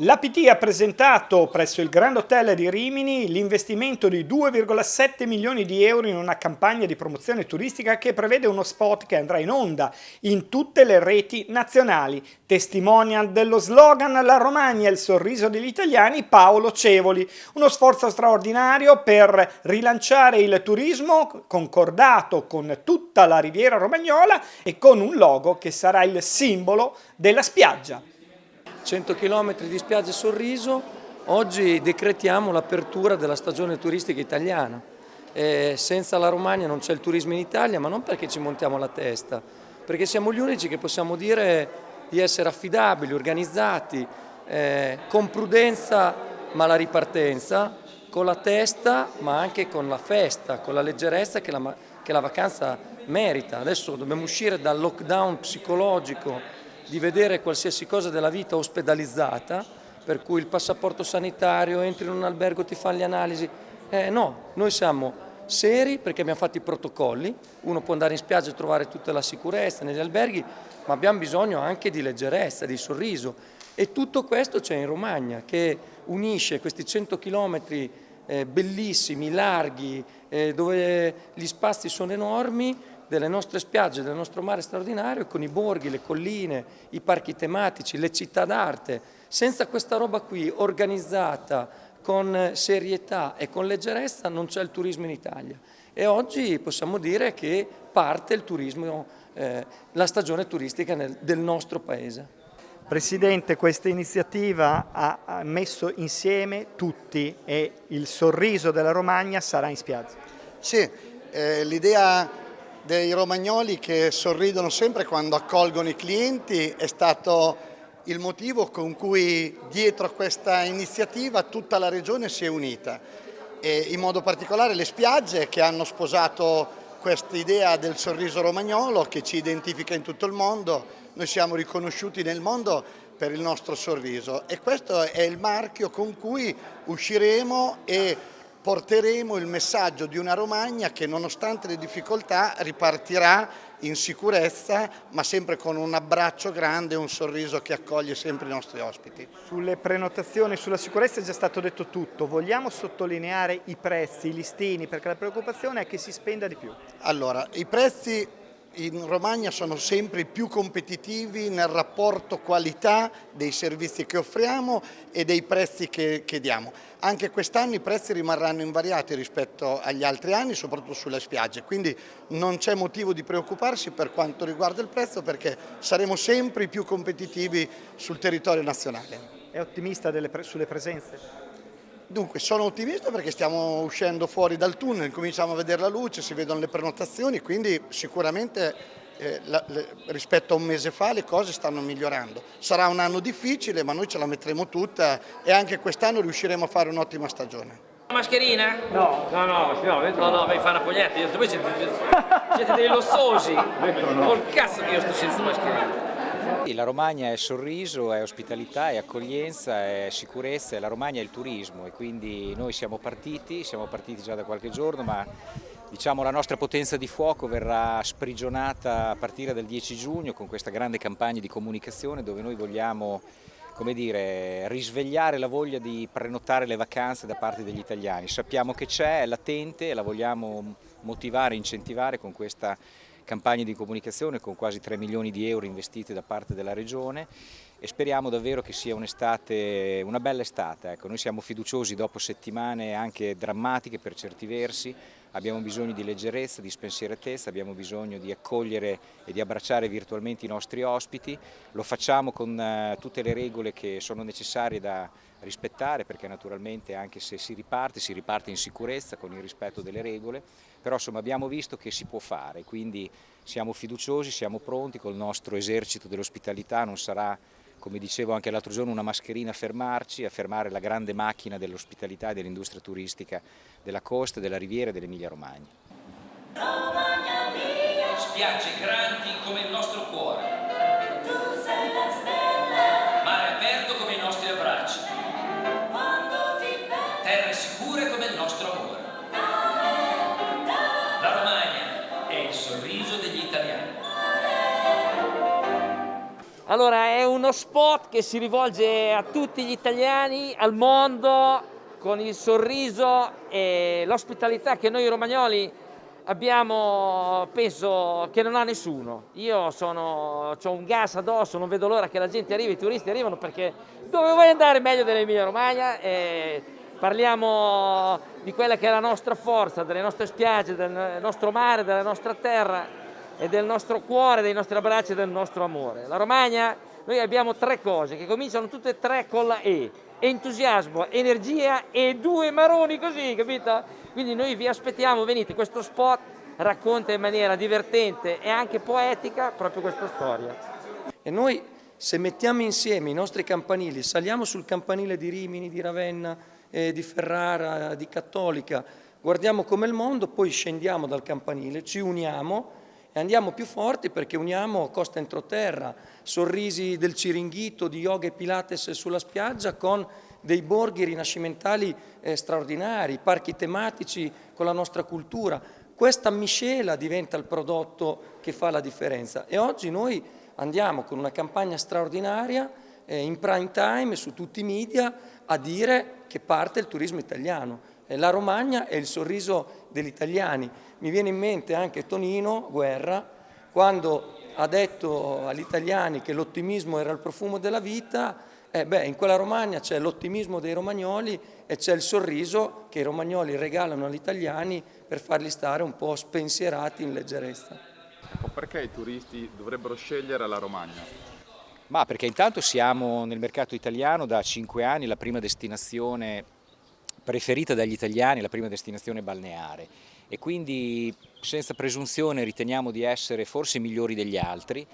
L'APT ha presentato presso il Grand Hotel di Rimini l'investimento di 2,7 milioni di euro in una campagna di promozione turistica che prevede uno spot che andrà in onda in tutte le reti nazionali. Testimonial dello slogan "La Romagna è il sorriso degli italiani", Paolo Cevoli. Uno sforzo straordinario per rilanciare il turismo concordato con tutta la Riviera Romagnola e con un logo che sarà il simbolo della spiaggia. 100 km di spiagge Sorriso, oggi decretiamo l'apertura della stagione turistica italiana. Senza la Romagna non c'è il turismo in Italia, ma non perché ci montiamo la testa, perché siamo gli unici che possiamo dire di essere affidabili, organizzati, con prudenza ma la ripartenza, con la testa ma anche con la festa, con la leggerezza che la vacanza merita. Adesso dobbiamo uscire dal lockdown psicologico di vedere qualsiasi cosa della vita ospedalizzata, per cui il passaporto sanitario, entri in un albergo, ti fanno le analisi. No, noi siamo seri perché abbiamo fatto i protocolli, uno può andare in spiaggia e trovare tutta la sicurezza negli alberghi, ma abbiamo bisogno anche di leggerezza, di sorriso. E tutto questo c'è in Romagna, che unisce questi 100 chilometri bellissimi, larghi, dove gli spazi sono enormi, delle nostre spiagge, del nostro mare straordinario, con i borghi, le colline, i parchi tematici, le città d'arte. Senza questa roba qui organizzata, con serietà e con leggerezza, non c'è il turismo in Italia. E oggi possiamo dire che parte il turismo, la stagione turistica del nostro paese. Presidente, questa iniziativa ha messo insieme tutti e il sorriso della Romagna sarà in spiaggia. Sì, l'idea dei romagnoli che sorridono sempre quando accolgono i clienti è stato il motivo con cui dietro a questa iniziativa tutta la regione si è unita, e in modo particolare le spiagge che hanno sposato questa idea del sorriso romagnolo che ci identifica in tutto il mondo. Noi siamo riconosciuti nel mondo per il nostro sorriso e questo è il marchio con cui usciremo e porteremo il messaggio di una Romagna che nonostante le difficoltà ripartirà in sicurezza, ma sempre con un abbraccio grande e un sorriso che accoglie sempre i nostri ospiti. Sulle prenotazioni, sulla sicurezza è già stato detto tutto. Vogliamo sottolineare i prezzi, i listini, perché la preoccupazione è che si spenda di più. Allora, i prezzi in Romagna sono sempre più competitivi nel rapporto qualità dei servizi che offriamo e dei prezzi che diamo. Anche quest'anno i prezzi rimarranno invariati rispetto agli altri anni, soprattutto sulle spiagge, quindi non c'è motivo di preoccuparsi per quanto riguarda il prezzo perché saremo sempre i più competitivi sul territorio nazionale. È ottimista sulle presenze? Dunque sono ottimista perché stiamo uscendo fuori dal tunnel, cominciamo a vedere la luce, si vedono le prenotazioni, quindi sicuramente rispetto a un mese fa le cose stanno migliorando. Sarà un anno difficile ma noi ce la metteremo tutta e anche quest'anno riusciremo a fare un'ottima stagione. Mascherina? No, vai a fare una poglietta, voi siete dei lossosi. Col cazzo che io sto senza mascherina. la Romagna è sorriso, è ospitalità, è accoglienza, è sicurezza, e la Romagna è il turismo e quindi noi siamo partiti già da qualche giorno, ma diciamo la nostra potenza di fuoco verrà sprigionata a partire dal 10 giugno con questa grande campagna di comunicazione dove noi vogliamo, come dire, risvegliare la voglia di prenotare le vacanze da parte degli italiani. Sappiamo che c'è, è latente e la vogliamo motivare, incentivare con questa campagna di comunicazione con quasi 3 milioni di euro investiti da parte della Regione e speriamo davvero che sia un'estate, una bella estate. Ecco, noi siamo fiduciosi dopo settimane anche drammatiche per certi versi, abbiamo bisogno di leggerezza, di spensieratezza, abbiamo bisogno di accogliere e di abbracciare virtualmente i nostri ospiti, lo facciamo con tutte le regole che sono necessarie da rispettare perché naturalmente anche se si riparte in sicurezza con il rispetto delle regole, però insomma abbiamo visto che si può fare, quindi siamo fiduciosi, siamo pronti, col nostro esercito dell'ospitalità non sarà, come dicevo anche l'altro giorno, una mascherina a fermare la grande macchina dell'ospitalità e dell'industria turistica della costa, della Riviera e dell'Emilia Romagna. Romagna mia, spiagge grandi come il nostro cuore, tu sei la stella, mare aperto come i nostri abbracci, quando ti vedo, terre sicure come il nostro amore. La Romagna è il sorriso degli italiani. Allora, è uno spot che si rivolge a tutti gli italiani, al mondo, con il sorriso e l'ospitalità che noi romagnoli abbiamo, penso che non ha nessuno. Io ho un gas addosso, non vedo l'ora che la gente arrivi, i turisti arrivano, perché dove vuoi andare meglio dell'Emilia Romagna? Parliamo di quella che è la nostra forza, delle nostre spiagge, del nostro mare, della nostra terra e del nostro cuore, dei nostri abbracci e del nostro amore. La Romagna, noi abbiamo 3 cose che cominciano tutte e 3 con la E: entusiasmo, energia e 2 maroni così, capito? Quindi noi vi aspettiamo, venite, questo spot racconta in maniera divertente e anche poetica proprio questa storia. E noi, se mettiamo insieme i nostri campanili, saliamo sul campanile di Rimini, di Ravenna, di Ferrara, di Cattolica, guardiamo come il mondo, poi scendiamo dal campanile, ci uniamo e andiamo più forti, perché uniamo Costa Entroterra, sorrisi del Ciringhito, di yoga e pilates sulla spiaggia, con dei borghi rinascimentali straordinari, parchi tematici con la nostra cultura. Questa miscela diventa il prodotto che fa la differenza, e oggi noi andiamo con una campagna straordinaria in prime time su tutti i media a dire che parte il turismo italiano. La Romagna è il sorriso degli italiani. Mi viene in mente anche Tonino Guerra, quando ha detto agli italiani che l'ottimismo era il profumo della vita. In quella Romagna c'è l'ottimismo dei romagnoli e c'è il sorriso che i romagnoli regalano agli italiani per farli stare un po' spensierati in leggerezza. Perché i turisti dovrebbero scegliere la Romagna? Ma perché intanto siamo nel mercato italiano da 5 anni la prima destinazione preferita dagli italiani, la prima destinazione balneare, e quindi senza presunzione riteniamo di essere forse migliori degli altri.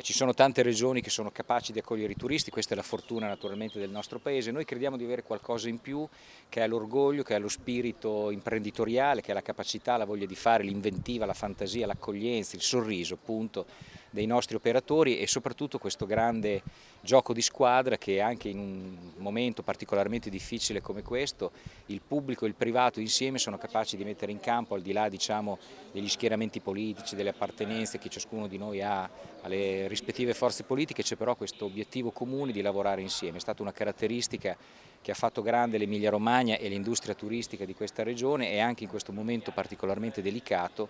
Ci sono tante regioni che sono capaci di accogliere i turisti, questa è la fortuna naturalmente del nostro paese. Noi crediamo di avere qualcosa in più, che è l'orgoglio, che è lo spirito imprenditoriale, che è la capacità, la voglia di fare, l'inventiva, la fantasia, l'accoglienza, il sorriso appunto dei nostri operatori, e soprattutto questo grande gioco di squadra che anche in un momento particolarmente difficile come questo il pubblico e il privato insieme sono capaci di mettere in campo, al di là diciamo degli schieramenti politici, delle appartenenze che ciascuno di noi ha alle rispettive forze politiche. C'è però questo obiettivo comune di lavorare insieme. È stata una caratteristica che ha fatto grande l'Emilia Romagna e l'industria turistica di questa regione, e anche in questo momento particolarmente delicato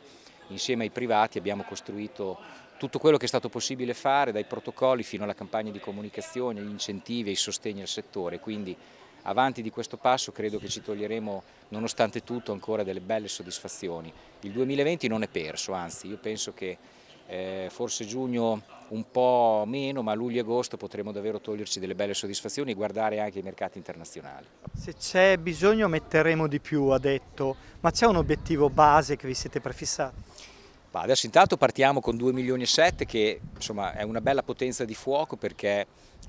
insieme ai privati abbiamo costruito tutto quello che è stato possibile fare, dai protocolli fino alla campagna di comunicazione, agli incentivi, ai sostegni al settore. Quindi avanti di questo passo credo che ci toglieremo nonostante tutto ancora delle belle soddisfazioni. Il 2020 non è perso, anzi io penso che forse giugno un po' meno, ma luglio e agosto potremo davvero toglierci delle belle soddisfazioni e guardare anche i mercati internazionali. Se c'è bisogno metteremo di più, ha detto, ma c'è un obiettivo base che vi siete prefissati? Adesso intanto partiamo con 2,7 milioni che insomma è una bella potenza di fuoco, perché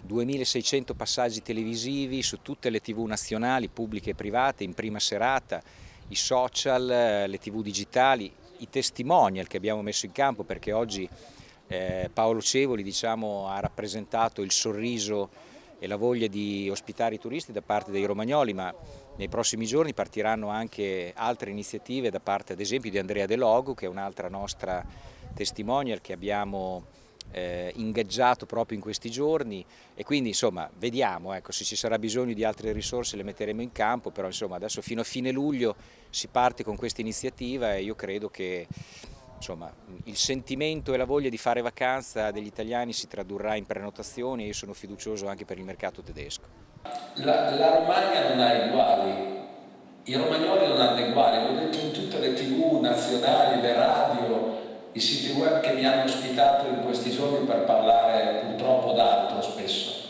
2.600 passaggi televisivi su tutte le TV nazionali, pubbliche e private, in prima serata, i social, le TV digitali, i testimonial che abbiamo messo in campo, perché oggi Paolo Cevoli diciamo, ha rappresentato il sorriso e la voglia di ospitare i turisti da parte dei romagnoli, ma nei prossimi giorni partiranno anche altre iniziative da parte ad esempio di Andrea De Logo, che è un'altra nostra testimonial che abbiamo ingaggiato proprio in questi giorni, e quindi insomma vediamo, ecco, se ci sarà bisogno di altre risorse le metteremo in campo, però insomma adesso fino a fine luglio si parte con questa iniziativa e io credo che insomma, il sentimento e la voglia di fare vacanza degli italiani si tradurrà in prenotazioni, e io sono fiducioso anche per il mercato tedesco. La Romagna non ha uguali, i romagnoli non hanno uguali, l'ho detto in tutte le TV nazionali, le radio, i siti web che mi hanno ospitato in questi giorni per parlare purtroppo d'altro spesso.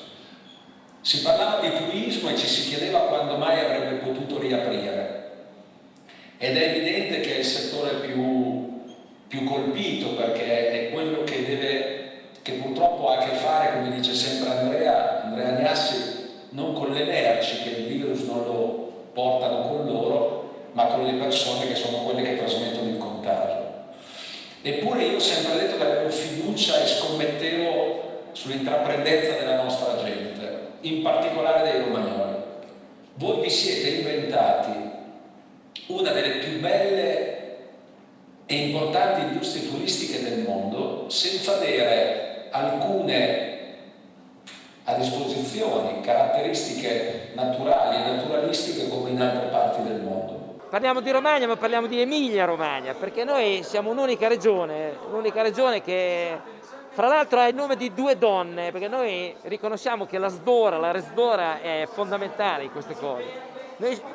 Si parlava di turismo e ci si chiedeva quando mai avrebbe potuto riaprire, ed è evidente che è il settore più colpito, perché è quello che purtroppo ha a che fare, come dice sempre Andrea Agnassi, non con le merci, che il virus non lo portano con loro, ma con le persone che sono quelle che trasmettono il contagio. Eppure io ho sempre detto che avevo fiducia e scommettevo sull'intraprendenza della nostra gente, in particolare dei romagnoli. Voi vi siete inventati una delle più belle e importanti industrie turistiche del mondo senza avere alcune a disposizione, caratteristiche naturali e naturalistiche come in altre parti del mondo. Parliamo di Romagna, ma parliamo di Emilia-Romagna, perché noi siamo un'unica regione che fra l'altro ha il nome di due donne, perché noi riconosciamo che la resdora è fondamentale in queste cose.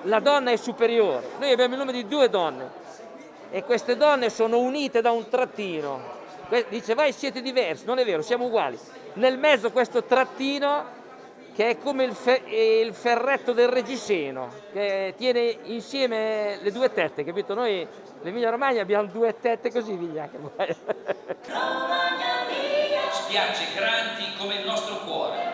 La donna è superiore, noi abbiamo il nome di due donne e queste donne sono unite da un trattino. Dice vai siete diversi, non è vero, siamo uguali. Nel mezzo questo trattino che è come il ferretto del reggiseno, che tiene insieme le due tette, capito? Noi l'Emilia Romagna abbiamo due tette così, vigliacche. Romagna mia, spiagge grandi come il nostro cuore.